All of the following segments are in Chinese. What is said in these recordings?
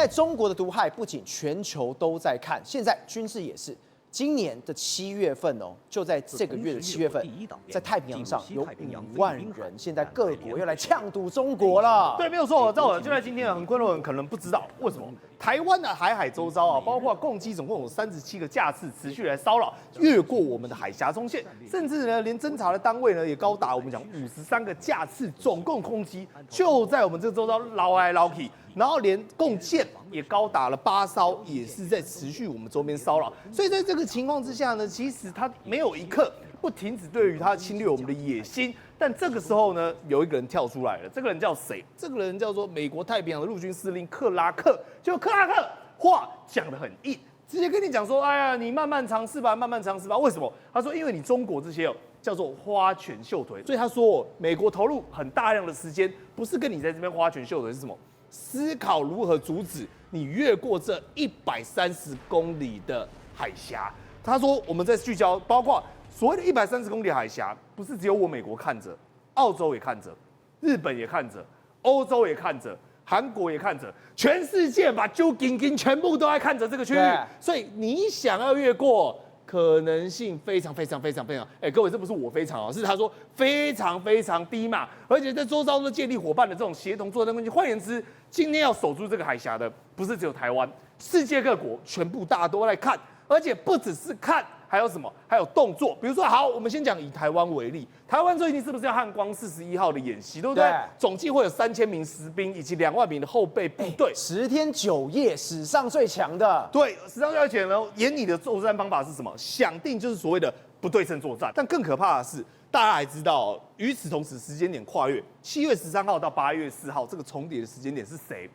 在中国的毒害不仅全球都在看，现在军事也是。今年的7月份哦，就在这个月的7月份，在太平洋上有5万人，现在各国又来呛赌中国了。对，没有错。就在今天，很多人可能不知道为什么台湾的海周遭啊，包括共机总共有37个架次持续来骚扰，越过我们的海峡中线，甚至呢，连侦查的单位呢也高达我们讲53个架次，总共空机就在我们这个周遭捞来捞去。然后连共舰也高达了8艘，也是在持续我们周边骚扰。所以在这个情况之下呢，其实他没有一刻不停止对于他侵略我们的野心。但这个时候呢，有一个人跳出来了，这个人叫谁？这个人叫做美国太平洋的陆军司令克拉克。就克拉克话讲得很硬，直接跟你讲说，哎呀，你慢慢尝试吧，慢慢尝试吧。为什么？他说，因为你中国这些叫做花拳绣腿，所以他说美国投入很大量的时间，不是跟你在这边花拳绣腿，是什么？思考如何阻止你越过这130公里的海峡。他说，我们在聚焦，包括所谓的130公里海峡，不是只有我美国看着，澳洲也看着，日本也看着，欧洲也看着，韩国也看着，全世界把揪紧紧全部都在看着这个区域。所以你想要越过，可能性非常，各位，这不是我非常哦，是他说非常低嘛，而且在周遭都建立伙伴的这种协同作战关系。换言之，今天要守住这个海峡的，不是只有台湾，世界各国全部大家都来看，而且不只是看，还有什么？还有动作。比如说，好，我们先讲以台湾为例，台湾最近是不是要汉光41号的演习，对不对？对，总计会有3000名实兵以及2万名的后备部队，10天9夜，史上最强的。对，史上最强呢，演你的作战方法是什么？想定就是所谓的不对称作战。但更可怕的是，大家还知道，与此同时，时间点跨越7月13号到8月4号这个重叠的时间点是谁？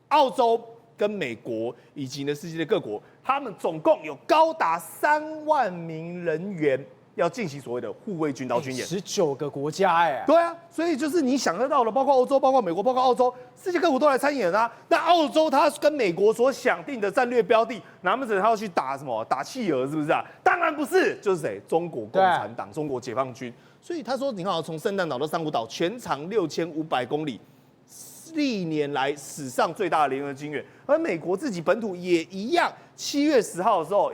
澳洲跟美国以及呢世界的各国，他们总共有高达3万名人员要进行所谓的护卫军刀军演。19个国家，哎，对啊，所以就是你想得到的，包括欧洲、包括美国、包括澳洲，世界各国都来参演啊。那澳洲它跟美国所想定的战略标的，难不成他要去打什么？打企鹅是不是啊？当然不是，就是谁？中国共产党、中国解放军。所以他说，你看，从圣诞岛到珊瑚岛，全长6500公里。历年来史上最大的联合军演，而美国自己本土也一样。7月10号的时候，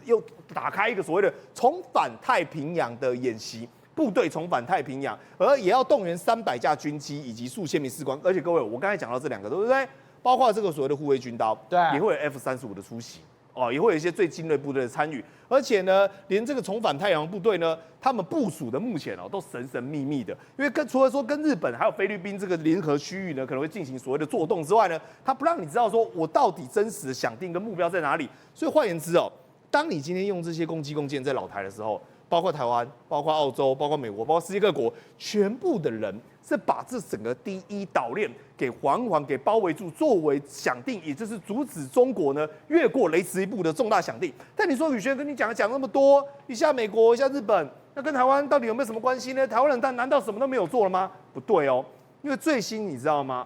又打开一个所谓的重返太平洋的演习，部队重返太平洋，而也要动员300架军机以及数千名士官。而且各位，我刚才讲到这2个，对不对？包括这个所谓的护卫军刀，对，也会有 F-35的出席。哦，也会有一些最精锐部队的参与，而且呢，连这个重返太阳部队呢，他们部署的目前都神秘秘的，因为除了说跟日本还有菲律宾这个联合区域呢，可能会进行所谓的作动之外呢，他不让你知道说我到底真实的想定跟目标在哪里。所以换言之当你今天用这些攻击共建在老台的时候，包括台湾、包括澳洲、包括美国、包括世界各国，全部的人是把这整个第一岛链给缓缓给包围住，作为想定，也就是阻止中国呢越过雷池一步的重大想定。但你说宇轩跟你讲那么多，一下美国，一下日本，那跟台湾到底有没有什么关系呢？台湾人难道什么都没有做了吗？不对哦，因为最新你知道吗？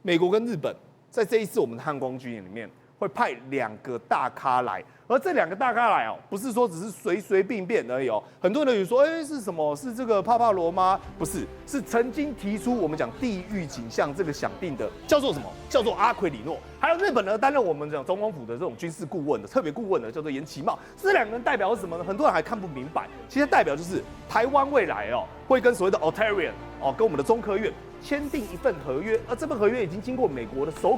美国跟日本在这一次我们的汉光军演里面会派2个大咖来。而这2个大咖来不是说只是随便而已很多人有说，是什么？是这个帕帕罗吗？不是，是曾经提出我们讲地狱景象这个想定的，叫做什么？叫做阿奎里诺。还有日本呢，担任我们讲总统府的这种军事顾问的特别顾问的，叫做岩崎茂。这2个人代表是什么呢？很多人还看不明白。其实代表就是台湾未来会跟所谓的 Ontarian 跟我们的中科院签订一份合约，而这份合约已经经过美国的首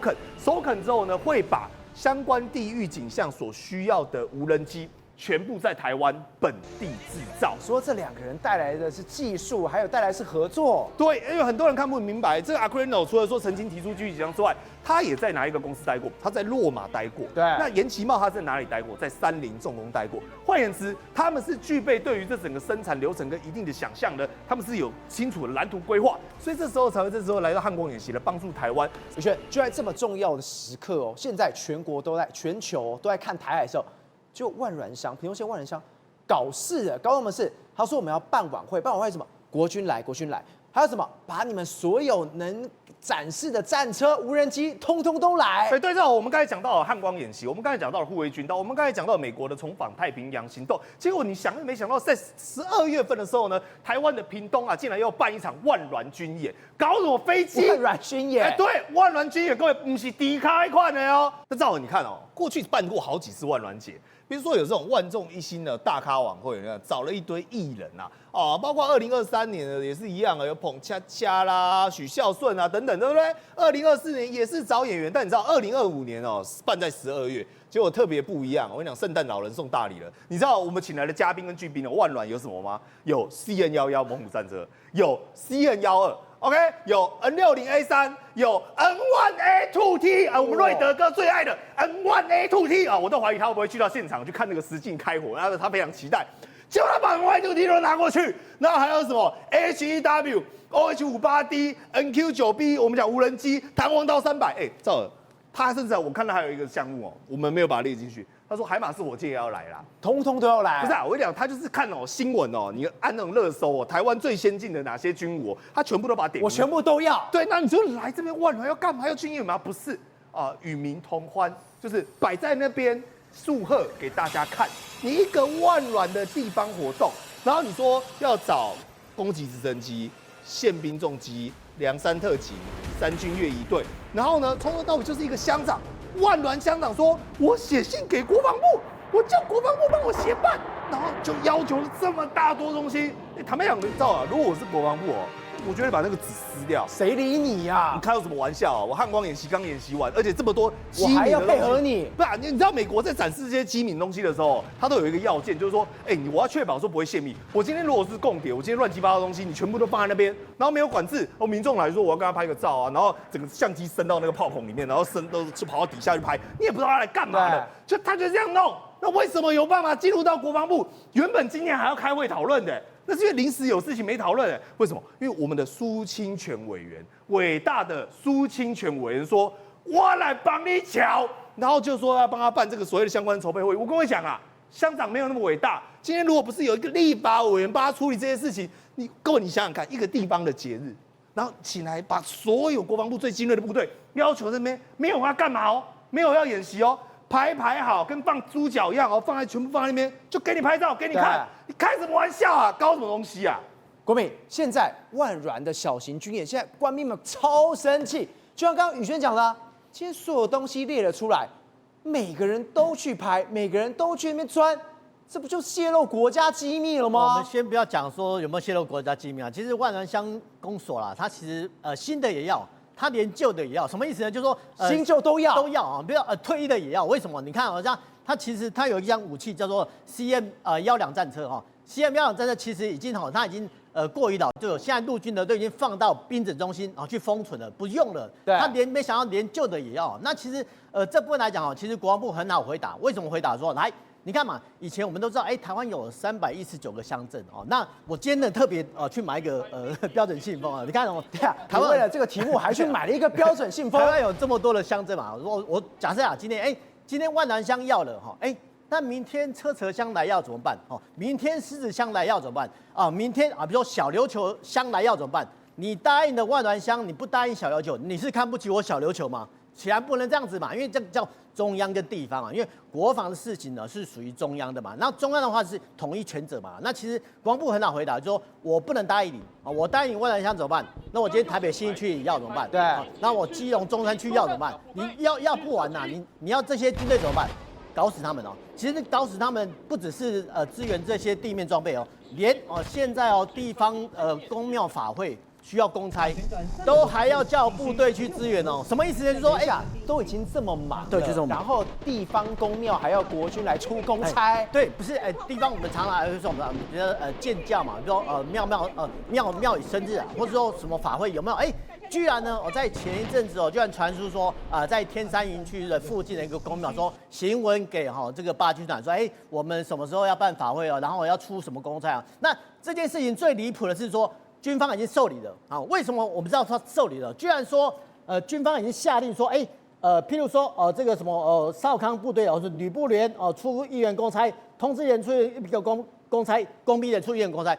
肯之后呢，会把相关地域景象所需要的无人机全部在台湾本地制造。说这2个人带来的是技术，还有带来是合作。对，因为很多人看不明白，这个 Aquino 除了说曾经提出地域景象之外，他也在哪一个公司待过？他在洛马待过。对。那岩崎茂他在哪里待过？在三菱重工待过。换言之，他们是具备对于这整个生产流程跟一定的想象的，他们是有清楚的蓝图规划，所以这时候才会来到汉光演习来帮助台湾。宇轩，就在这么重要的时刻现在全球都在看台海的时候，就万峦乡、屏东县万峦乡搞事了，搞什么事？他说我们要办晚会，办晚会什么？国军来，还有什么？把你们所有能展示的战车、无人机，通通都来。对，正好我们刚才讲到了汉光演习，我们刚才讲到了护卫军刀，我们刚才讲到美国的重返太平洋行动。结果你想都没想到，在12月份的时候呢，台湾的屏东啊，竟然要办一场万峦军演，搞什么飞机？万峦军演？对，万峦军演，各位不是低开款的哦。那正好你看哦，过去办过好几次万峦节。比如说有这种万众一心的大咖晚会，找了一堆艺人啊，包括2023年的也是一样啊，有彭恰恰啦、许孝顺啊等等，对不对？2024年也是找演员，但你知道2025年哦办在12月，结果特别不一样。我跟你讲，圣诞老人送大礼了。你知道我们请来的嘉宾跟巨宾的万峦有什么吗？有 CN11猛虎战车，有 CN12。OK， 有 N60A3， 有 N1A2T 啊，我们瑞德哥最爱的 N1A2T 啊，我都怀疑他会不会去到现场去看那个实境开火，然后他非常期待。结果他把 N1A2T 都拿过去，然后还有什么 HEW、OH58D、NQ9B， 我们讲无人机、弹簧刀300，赵尔，他甚至我看到还有一个项目哦，我们没有把它列进去。他说海马斯火箭也要来啦，通通都要来。不是啊，我跟你讲，他就是看新闻你按那种热搜台湾最先进的哪些军武，他全部都把它点。我全部都要。对，那你就来这边万峦要干嘛？要军演吗？不是啊，与民同欢，就是摆在那边祝贺给大家看。你一个万峦的地方活动，然后你说要找攻击直升机、宪兵重机、梁山特警、三军乐仪队，然后呢，从头到尾就是一个乡长。万峦乡长说：“我写信给国防部，我叫国防部帮我协办，然后就要求了这么大多东西。坦白讲，你知道啊，如果我是国防部我觉得把那个纸撕掉。谁理你呀？你开什么玩笑我汉光演习刚演习完，而且这么多机敏的东西，我还要配合你。不然你知道美国在展示这些机敏东西的时候，它都有一个要件，就是说，我要确保说不会泄密。我今天如果是共谍，我今天乱七八糟的东西，你全部都放在那边，然后没有管制，民众来说我要跟他拍个照然后整个相机伸到那个炮孔里面，然后就跑到底下去拍，你也不知道他来干嘛的，他就这样弄。那为什么有办法进入到国防部？原本今天还要开会讨论的。那是因为临时有事情没讨论，为什么？因为我们的苏清泉委员，伟大的苏清泉委员说，我来帮你瞧，然后就说要帮他办这个所谓的相关筹备会议。我跟你讲乡长没有那么伟大。今天如果不是有一个立法委员帮他处理这些事情，各位你想想看，一个地方的节日，然后请来把所有国防部最精锐的部队要求这边没有要干嘛没有要演习排好，跟放猪脚一样全部放在那边，就给你拍照，给你看。你开什么玩笑搞什么东西国民，现在万峦的小型军演，现在官兵们超生气。就像刚刚宇轩讲的，今天所有东西列了出来，每个人都去拍，每个人都去那边钻，这不就泄露国家机密了吗？我们先不要讲说有没有泄露国家机密其实万峦乡公所啦，它其实新的也要。他连旧的也要，什么意思呢？就是说新旧都要比如退役的也要。为什么？你看像它其实它有一样武器叫做 CM12战车CM12战车其实已经它已经过于老，就有现在陆军的都已经放到兵整中心去封存了，不用了。他没想到连旧的也要。那其实这部分来讲其实国防部很好回答。为什么回答说来？你看嘛，以前我们都知道，台湾有319个乡镇那我今天呢特别去买一个标准信封你看台湾为了这个题目还去买了一个标准信封。台湾有这么多的乡镇嘛，我假设今天万峦乡要了那明天车车乡来要怎么办明天狮子乡来要怎么办明天比如说小琉球乡来要怎么办？你答应的万峦乡，你不答应小琉球，你是看不起我小琉球吗？显然不能这样子嘛，因为这叫中央跟地方因为国防的事情呢是属于中央的嘛，那中央的话是统一权责嘛，那其实国防部很好回答，就说我不能答应你我答应你万峦乡怎么办？那我今天台北信义区也要怎么办？对那我基隆中山区要怎么办？你要不完你要这些军队怎么办？搞死他们其实搞死他们不只是支援这些地面装备连现在地方公庙法会需要公差，都还要叫部队去支援什么意思呢？就是说都已经这么忙了，对，就这么忙，然后地方公庙还要国军来出公差，对，不是地方我们常常说我们觉得建教嘛，比如说庙宇生日或者说什么法会有没有居然呢，我在前一阵子居然传出说在天山营区的附近的一个公庙说行文给这个八军团说我们什么时候要办法会然后我要出什么公差那这件事情最离谱的是说军方已经受理了为什么我们知道他受理了？居然说军方已经下令说譬如说这个什么少康部队是旅部连出议员公差，通知员出一个公差，工兵连出议员公差，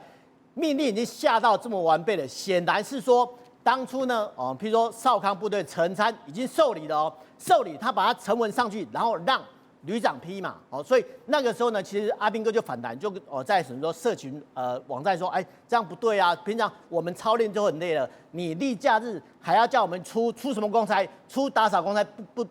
命令已经下到这么完备了，显然是说当初呢，譬如说少康部队陈参已经受理了哦，受理他把它呈文上去，然后让旅长批嘛，所以那个时候呢，其实阿兵哥就反弹，就在什么说社群网站说，哎，这样不对啊，平常我们操练就很累了，你例假日还要叫我们出什么公差，出打扫公差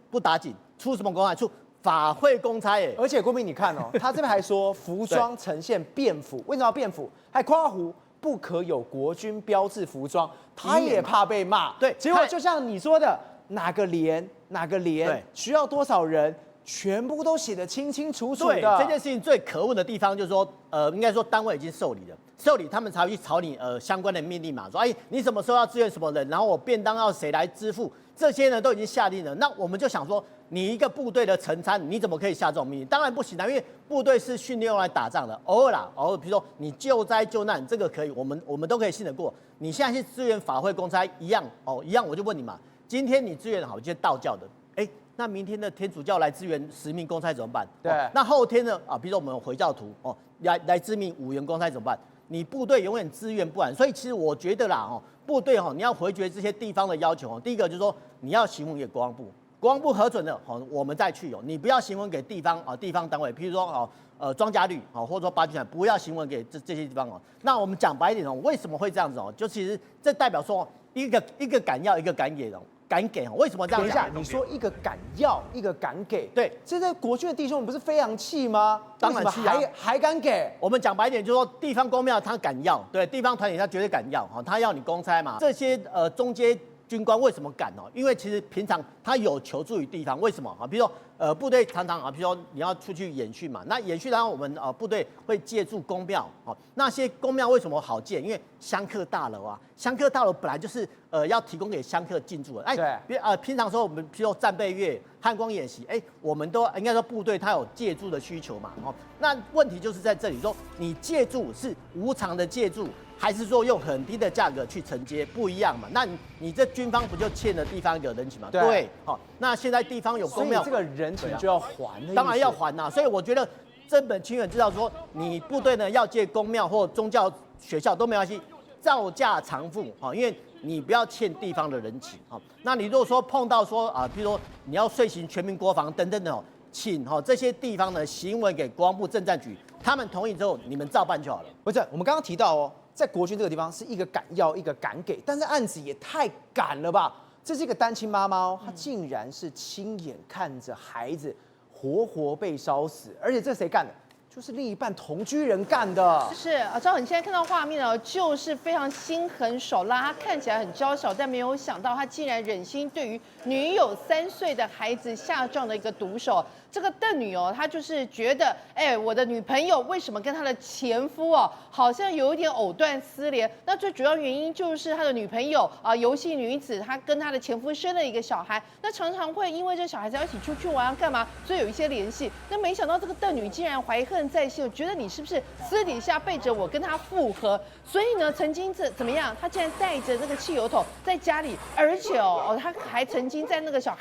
不打紧，出什么公差，出法会公差耶。而且郭明你看哦，他这边还说服装呈现便服，为什么要便服？还夸胡不可有国军标志服装，他也怕被骂。对，结果就像你说的，哪个连对需要多少人，全部都写得清清楚楚的。对，这件事情最可恶的地方就是说，应该说单位已经受理了，受理他们才会去草拟相关的命令嘛，说哎你什么时候要支援什么人，然后我便当要谁来支付，这些呢都已经下令了。那我们就想说，你一个部队的成参，你怎么可以下这种命令？当然不行啊，因为部队是训练用来打仗的，偶尔比如说你救灾救难，这个可以，我们都可以信得过。你现在去支援法会公差一样，我就问你嘛，今天你支援好，就是道教的，哎。那明天的天主教来支援10名公差怎么办？对，那后天呢？比如说我们回教徒来支援5员公差怎么办？你部队永远支援不完，所以其实我觉得啦，部队你要回绝这些地方的要求，第一个就是说你要行文给国防部，国防部核准了，我们再去你不要行文给地方单位，譬如说装甲旅或者说八军团，不要行文给这些地方那我们讲白一点为什么会这样子就其实这代表说一个敢要，一个敢给敢给为什么这样讲？等一下，你说一个敢要，一个敢给，对，这在国军的弟兄们不是非常气吗？当然气啊，还敢给？我们讲白一点，就是说地方公庙他敢要，对，地方团体他绝对敢要，他要你公差嘛。这些中阶军官为什么敢因为其实平常他有求助于地方，为什么比如说部队常常比如说你要出去演训嘛，那演训然后我们部队会借助公庙那些公庙为什么好借？因为香客大楼啊，香客大楼本来就是要提供给香客进驻的。平常时候我们譬如说战备月、汉光演习，我们都应该说部队它有借助的需求嘛那问题就是在这里说，你借助是无偿的借助，还是说用很低的价格去承接，不一样嘛？那你这军方不就欠了地方一个人情嘛？对，那现在地方有公庙，所以这个人情就要还的。当然要还呐。所以我觉得真本清源知道说，你部队呢要借公庙或宗教学校都没关系，照价偿付因为你不要欠地方的人情那你如果说碰到说比如说你要遂行全民国防等等的请这些地方呢行文给国防部政战局，他们同意之后，你们照办就好了。不是，我们刚刚提到在国军这个地方是一个敢要，一个敢给，但是案子也太敢了吧？这是一个单亲妈妈她竟然是亲眼看着孩子活活被烧死，而且这谁干的？就是另一半同居人干的。是赵很，你现在看到画面就是非常心狠手辣，他看起来很娇小，但没有想到他竟然忍心对于女友3岁的孩子下这样的一个毒手。这个邓女她就是觉得，我的女朋友为什么跟她的前夫好像有一点藕断丝连？那最主要原因就是他的女朋友游戏女子，她跟她的前夫生了一个小孩，那常常会因为这小孩子要一起出去玩干嘛，所以有一些联系。那没想到这个邓女竟然怀恨在心，我觉得你是不是私底下背着我跟他复合？所以呢，曾经怎么样？他竟然带着那个汽油桶在家里，而且他还曾经在那个小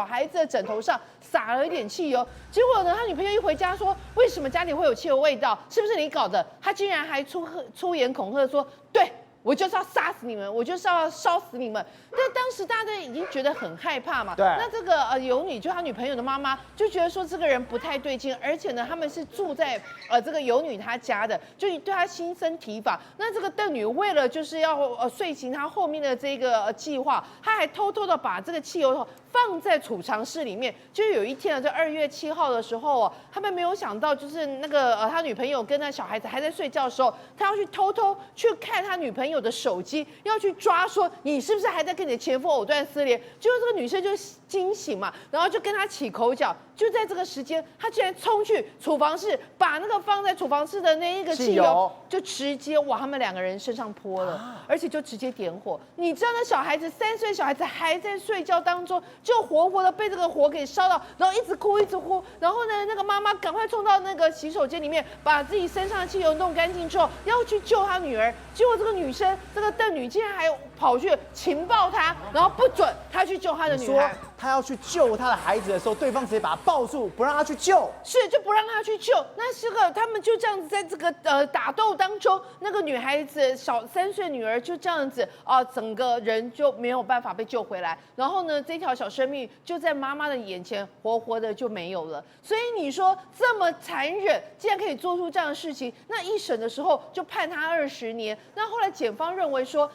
孩子的枕头上撒了一点汽油。结果呢，他女朋友一回家说，为什么家里会有汽油味道？是不是你搞的？他竟然还出言恐吓说，对。我就是要杀死你们，我就是要烧死你们。但当时大家都已经觉得很害怕嘛。对。那这个游女，就他女朋友的妈妈，就觉得说这个人不太对劲，而且呢，他们是住在这个游女她家的，就对她心生提防。那这个邓女为了就是要遂行她后面的这个计划，她还偷偷的把这个汽油桶放在储藏室里面。就有一天在2月7号的时候他们没有想到，就是那个他女朋友跟那小孩子还在睡觉的时候，他要去偷偷去看他女朋友的手机，要去抓说你是不是还在跟你的前夫藕断丝连。结果这个女生就惊醒嘛，然后就跟他起口角。就在这个时间，他竟然冲去厨房室，把那个放在厨房室的那一个汽油就直接往他们2个人身上泼了，而且就直接点火。你知道那小孩子3岁小孩子还在睡觉当中，就活活的被这个火给烧到，然后一直哭一直哭。然后呢，那个妈妈赶快冲到那个洗手间里面，把自己身上的汽油弄干净之后，要去救她女儿。结果这个女生，这个邓女竟然还跑去情报他，然后不准他去救他的女说孩。他要去救他的孩子的时候，对方直接把他抱住，不让他去救。是就不让他去救，那这个他们就这样子在这个打斗当中，那个女孩子小3岁女儿就这样子整个人就没有办法被救回来，然后呢，这条小生命就在妈妈的眼前活活的就没有了。所以你说这么残忍，竟然可以做出这样的事情，那一审的时候就判他20年。那后来检方认为说，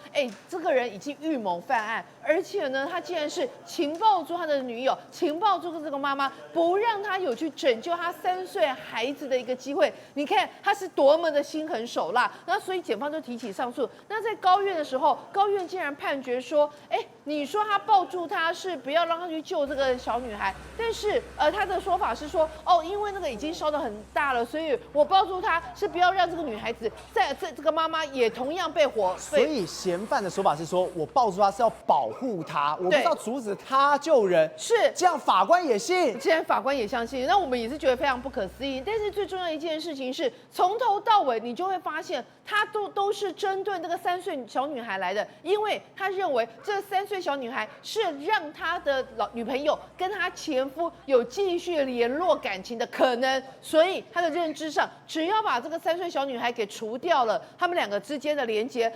这个人已经预谋犯案，而且呢，他竟然是情报住他的女友，情报住这个妈妈，不让他有去拯救他3岁孩子的一个机会。你看他是多么的心狠手辣。那所以检方就提起上诉。那在高院的时候，高院竟然判决说，你说他抱住他是不要让他去救这个小女孩，但是他的说法是说，因为那个已经烧得很大了，所以我抱住他是不要让这个女孩子在这个妈妈也同样被火。所以嫌犯的说法是说，我抱住他是要保护他，我不是要阻止他救人。是这样，法官也信。既然法官也相信，那我们也是觉得非常不可思议。但是最重要的一件事情是，从头到尾你就会发现，他都是针对那个3岁小女孩来的，因为他认为这3岁小女孩是让他的女朋友跟他前夫有继续联络感情的可能，所以他的认知上，只要把这个3岁小女孩给除掉了，他们两个之间的连结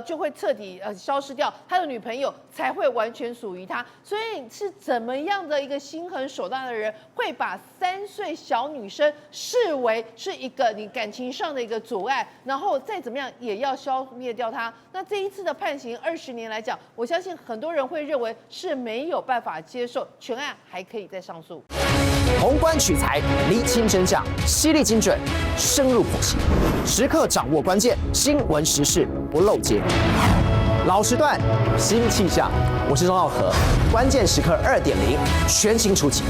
就会彻底消失掉，他的女朋友才会完全属于他。所以是怎么样的一个心狠手辣的人，会把3岁小女生视为是一个你感情上的一个阻碍，然后再怎么样也要消灭掉她？那这一次的判刑20年来讲，我相信很多人会认为是没有办法接受，全案还可以再上诉。宏观取材，厘清真相，犀利精准，深入剖析，时刻掌握关键，新闻时事不漏接。老时段，新气象，我是钟浩和，关键时刻2.0全新出击。